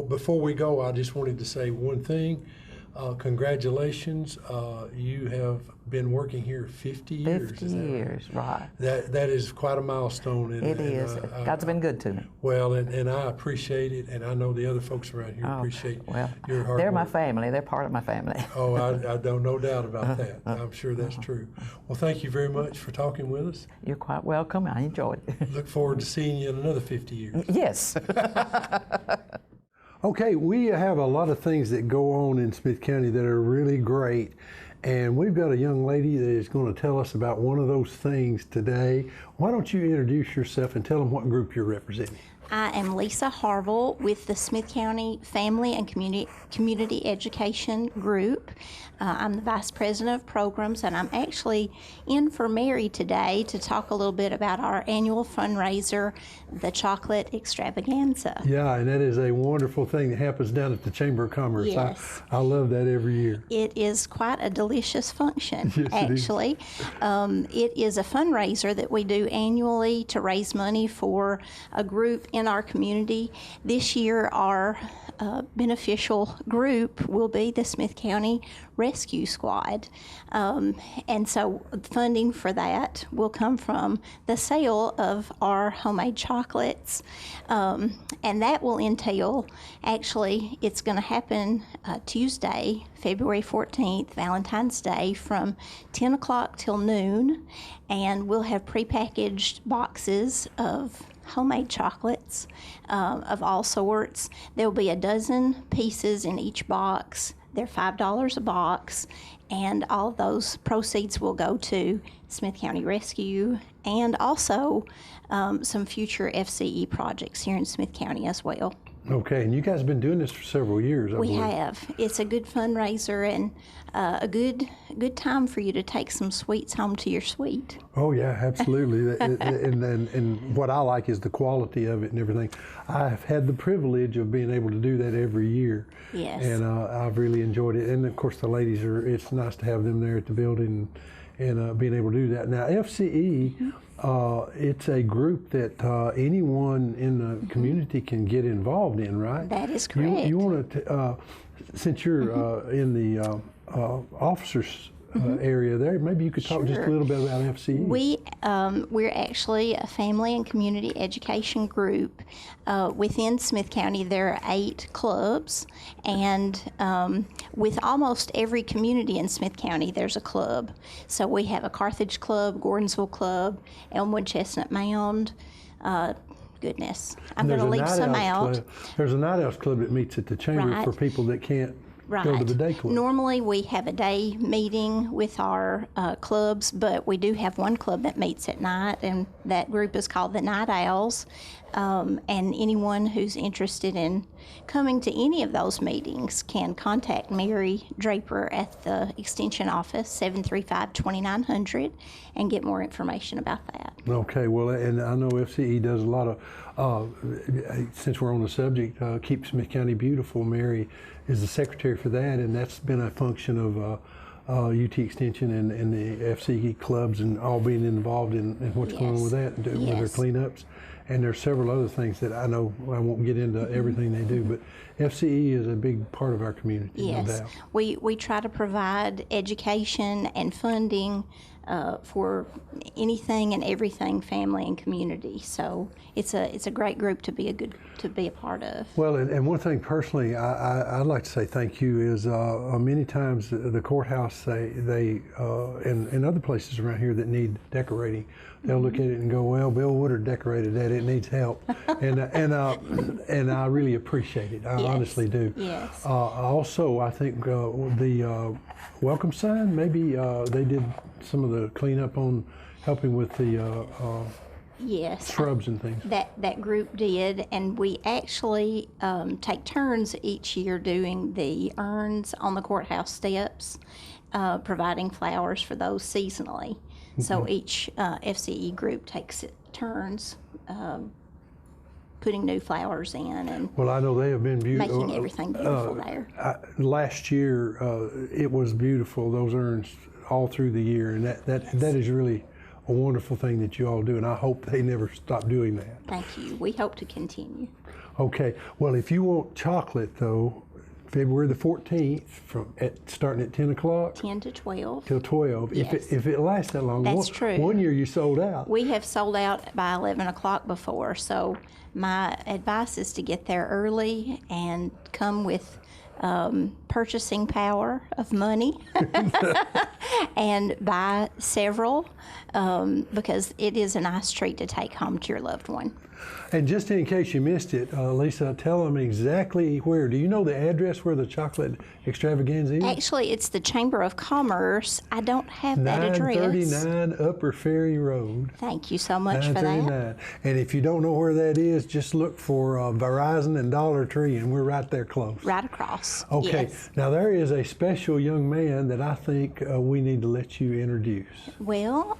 Before we go, I just wanted to say one thing. Congratulations. You have been working here 50 years. 50 years, right. That is quite a milestone. It is. God's been good to me. Well, and I appreciate it, and I know the other folks around here appreciate your hard work. They're my family. They're part of my family. Oh, I don't, no doubt about that. I'm sure that's true. Well, thank you very much for talking with us. You're quite welcome. I enjoyed it. Look forward to seeing you in another 50 years. Yes. Okay, we have a lot of things that go on in Smith County that are really great, and we've got a young lady that is going to tell us about one of those things today. Why don't you introduce yourself and tell them what group you're representing? I am Lisa Harville with the Smith County Family and Community Education Group. I'm the Vice President of Programs, and I'm actually in for Mary today to talk a little bit about our annual fundraiser, the Chocolate Extravaganza. Yeah, and that is a wonderful thing that happens down at the Chamber of Commerce. Yes. I love that every year. It is quite a delicious function, Yes, actually. It is a fundraiser that we do annually to raise money for a group in our community. This year, our beneficial group will be the Smith County Rescue Squad. And so funding for that will come from the sale of our homemade chocolates. And that will entail, actually, it's going to happen Tuesday, February 14th, Valentine's Day, from 10 o'clock till noon. And we'll have prepackaged boxes of homemade chocolates of all sorts. There will be a dozen pieces in each box. They're $5 a box, and all of those proceeds will go to Smith County Rescue and also some future FCE projects here in Smith County as well. Okay, and you guys have been doing this for several years, I We believe. have. It's a good fundraiser and a good time for you to take some sweets home to your suite. Oh yeah, absolutely. and what I like is the quality of it and everything. I've had the privilege of being able to do that every year. Yes. And I've really enjoyed it. And of course the ladies it's nice to have them there at the building and being able to do that. Now FCE, it's a group that anyone in the community can get involved in, right? That is correct. You want to, since you're in the officers area there, maybe you could talk just a little bit about FCE. We're actually a family and community education group. Within Smith County, there are 8 clubs, and with almost every community in Smith County, there's a club. So we have a Carthage Club, Gordonsville Club, Elmwood Chestnut Mound. Goodness, I'm going to leave some out. There's a Night Owls Club that meets at the Chamber for people that can't go to the day club. Normally we have a day meeting with our clubs, but we do have one club that meets at night, and that group is called the Night Owls. And anyone who's interested in coming to any of those meetings can contact Mary Draper at the Extension office, 735-2900, and get more information about that. Okay, well, and I know FCE does a lot of, since we're on the subject, Keep Smith County Beautiful. Mary is the secretary for that, and that's been a function of UT Extension and the FCE clubs and all being involved in what's going on with that, with their cleanups. and there's several other things that I know I won't get into everything they do, but FCE is a big part of our community, no Yes, doubt. we try to provide education and funding for anything and everything family and community. So it's a great group to be a part of. Well, and one thing personally, I'd like to say thank you is many times the courthouse, they and other places around here that need decorating, they'll look at it and go, well, Bill Woodard decorated that, it needs help, and I really appreciate it. I Yes. honestly do. Yes. Also, I think the welcome sign, maybe they did some of the cleanup on helping with the Yes. shrubs and things. That group did, and we actually take turns each year doing the urns on the courthouse steps, providing flowers for those seasonally. So each FCE group takes turns putting new flowers in and Well, I know they have been beautiful. making everything beautiful there. Last year, it was beautiful, those urns, all through the year, and that is really a wonderful thing that you all do, and I hope they never stop doing that. Thank you. We hope to continue. Okay, well, if you want chocolate, though, February the 14th, starting at 10 o'clock 10 to 12. till 12, Yes. if it lasts that long. That's true. One year you sold out. We have sold out by 11 o'clock before, so my advice is to get there early and come with purchasing power of money and buy several because it is a nice treat to take home to your loved one. And just in case you missed it, Lisa, tell them exactly where. Do you know the address where the chocolate extravaganza is? Actually, it's the Chamber of Commerce. I don't have that address. 939 Upper Ferry Road. Thank you so much for that. 939. And if you don't know where that is, just look for Verizon and Dollar Tree, and we're right there close. Right across. Okay, Yes. now there is a special young man that I think we need to let you introduce. Well,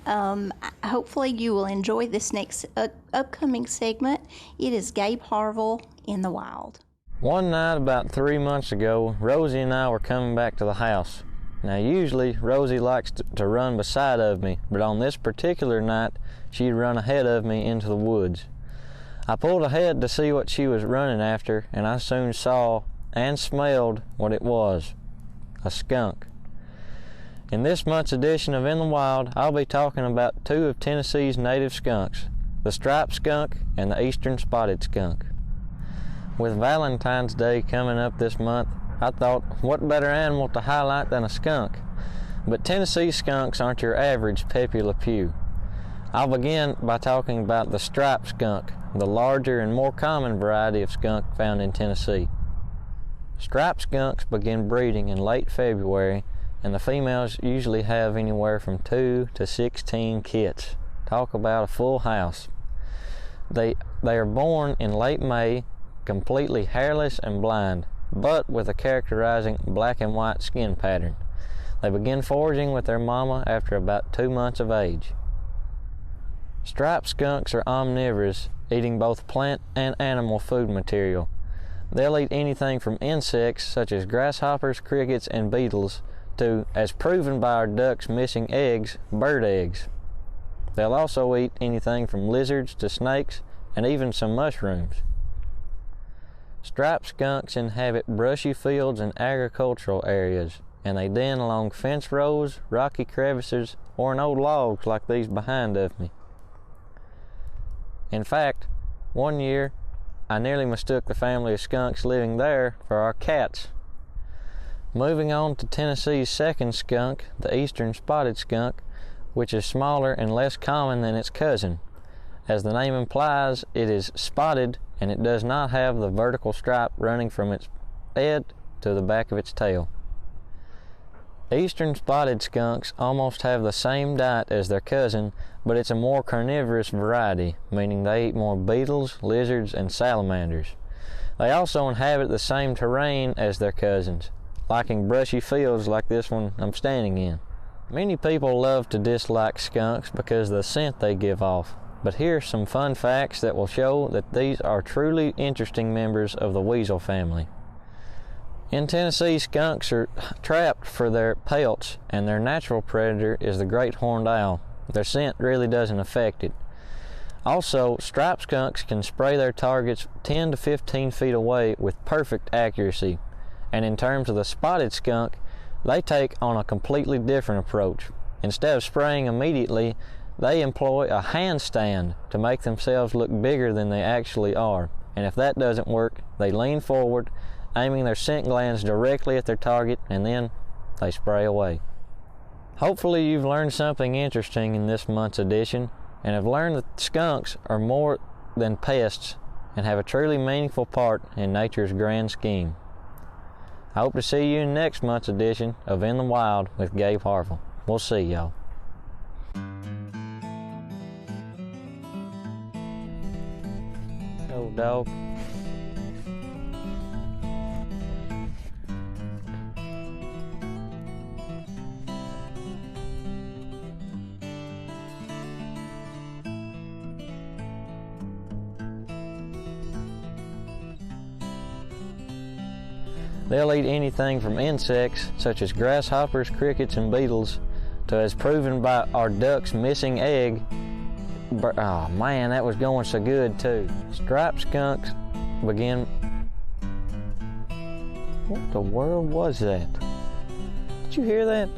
hopefully you will enjoy this next upcoming segment. It is Gabe Harville in the Wild. One night about 3 months ago, Rosie and I were coming back to the house. Now usually Rosie likes to run beside of me, but on this particular night she'd run ahead of me into the woods. I pulled ahead to see what she was running after, and I soon saw and smelled what it was: a skunk. In this month's edition of In the Wild, I'll be talking about two of Tennessee's native skunks, the striped skunk and the eastern spotted skunk. With Valentine's Day coming up this month, I thought, what better animal to highlight than a skunk? But Tennessee skunks aren't your average Pepe Le Pew. I'll begin by talking about the striped skunk, the larger and more common variety of skunk found in Tennessee. Striped skunks begin breeding in late February, and the females usually have anywhere from 2 to 16 kits. Talk about a full house. They are born in late May, completely hairless and blind, but with a characterizing black and white skin pattern. They begin foraging with their mama after about 2 months of age. Striped skunks are omnivorous, eating both plant and animal food material. They'll eat anything from insects such as grasshoppers, crickets, and beetles to, as proven by our ducks missing eggs, bird eggs. They'll also eat anything from lizards to snakes and even some mushrooms. Striped skunks inhabit brushy fields and agricultural areas, and they den along fence rows, rocky crevices, or in old logs like these behind of me. In fact, one year I nearly mistook the family of skunks living there for our cats. Moving on to Tennessee's second skunk, the eastern spotted skunk, which is smaller and less common than its cousin. As the name implies, it is spotted and it does not have the vertical stripe running from its head to the back of its tail. Eastern spotted skunks almost have the same diet as their cousin, but it's a more carnivorous variety, meaning they eat more beetles, lizards, and salamanders. They also inhabit the same terrain as their cousins, liking brushy fields like this one I'm standing in. Many people love to dislike skunks because of the scent they give off, but here are some fun facts that will show that these are truly interesting members of the weasel family. In Tennessee, skunks are trapped for their pelts, and their natural predator is the great horned owl. Their scent really doesn't affect it. Also, striped skunks can spray their targets 10 to 15 feet away with perfect accuracy. And in terms of the spotted skunk, they take on a completely different approach. Instead of spraying immediately, they employ a handstand to make themselves look bigger than they actually are. And if that doesn't work, they lean forward, aiming their scent glands directly at their target, and then they spray away. Hopefully you've learned something interesting in this month's edition, and have learned that skunks are more than pests and have a truly meaningful part in nature's grand scheme. I hope to see you in next month's edition of In the Wild with Gabe Harville. We'll see y'all. Go, dog. They'll eat anything from insects such as grasshoppers, crickets, and beetles to, as proven by our duck's missing egg. Oh man, that was going so good too. Striped skunks begin. What the world was that? Did you hear that?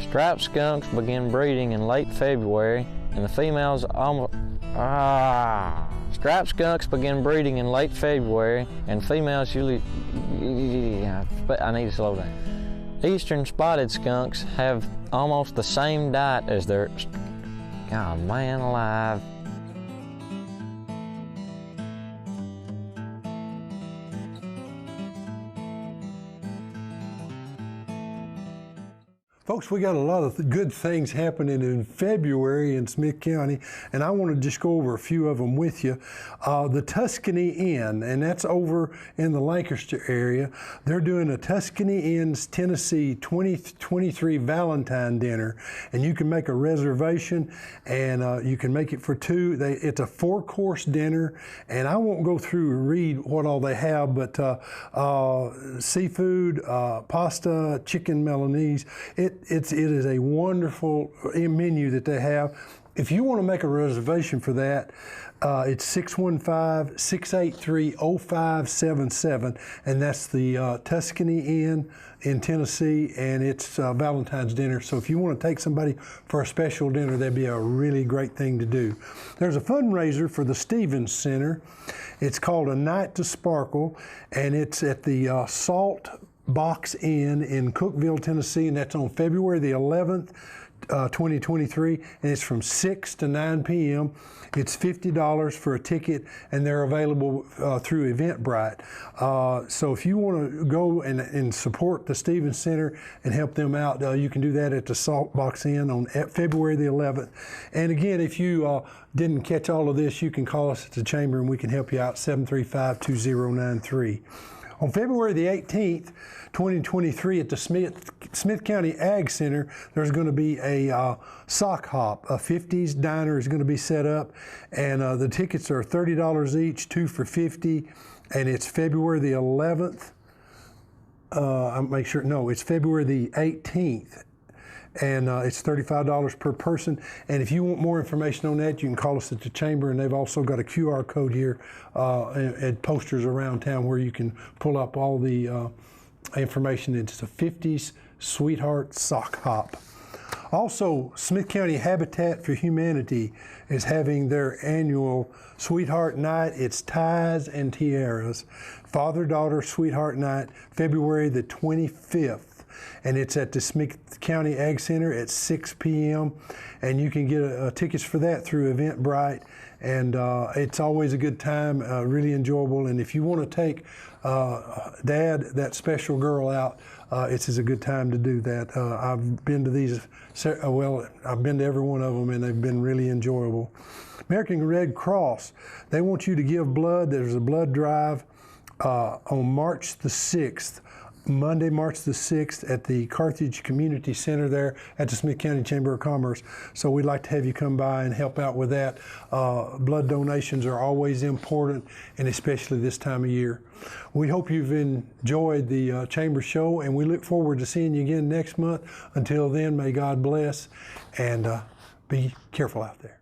Striped skunks begin breeding in late February, and the females almost. Striped skunks begin breeding in late February, and females usually. I need to slow down. Eastern spotted skunks have almost the same diet as their. God, man alive. Folks, we got a lot of good things happening in February in Smith County, and I want to just go over a few of them with you. The Tuscany Inn, and that's over in the Lancaster area. They're doing a Tuscany Inn's Tennessee 2023 Valentine dinner, and you can make a reservation, and you can make it for two. It's a 4-course dinner, and I won't go through and read what all they have, but seafood, pasta, chicken Milanese. It is a wonderful menu that they have. If you want to make a reservation for that, it's 615-683-0577, and that's the Tuscany Inn in Tennessee, and it's Valentine's dinner. So if you want to take somebody for a special dinner, that'd be a really great thing to do. There's a fundraiser for the Stevens Center. It's called A Night to Sparkle, and it's at the Salt Box Inn in Cookeville, Tennessee, and that's on February the 11th, 2023, and it's from 6 to 9 p.m. It's $50 for a ticket, and they're available through Eventbrite. So if you want to go and support the Stevens Center and help them out, you can do that at the Salt Box Inn on February the 11th. And again, if you didn't catch all of this, you can call us at the Chamber and we can help you out, 735-2093. On February the 18th, 2023, at the Smith County Ag Center, there's going to be a sock hop. A 50s diner is going to be set up, and the tickets are $30 each, 2 for $50, and it's February the 11th. It's February the 18th. And it's $35 per person. And if you want more information on that, you can call us at the Chamber, and they've also got a QR code here and posters around town where you can pull up all the information. It's a 50s Sweetheart Sock Hop. Also, Smith County Habitat for Humanity is having their annual Sweetheart Night. It's ties and tiaras. Father-daughter Sweetheart Night, February the 25th. And it's at the Smith County Ag Center at 6 p.m. And you can get tickets for that through Eventbrite. And it's always a good time, really enjoyable. And if you want to take Dad, that special girl, out, it's a good time to do that. I've been to these, I've been to every one of them, and they've been really enjoyable. American Red Cross, they want you to give blood. There's a blood drive on March the 6th. Monday, March the 6th at the Carthage Community Center there at the Smith County Chamber of Commerce. So we'd like to have you come by and help out with that. Blood donations are always important, and especially this time of year. We hope you've enjoyed the Chamber Show, and we look forward to seeing you again next month. Until then, may God bless, and be careful out there.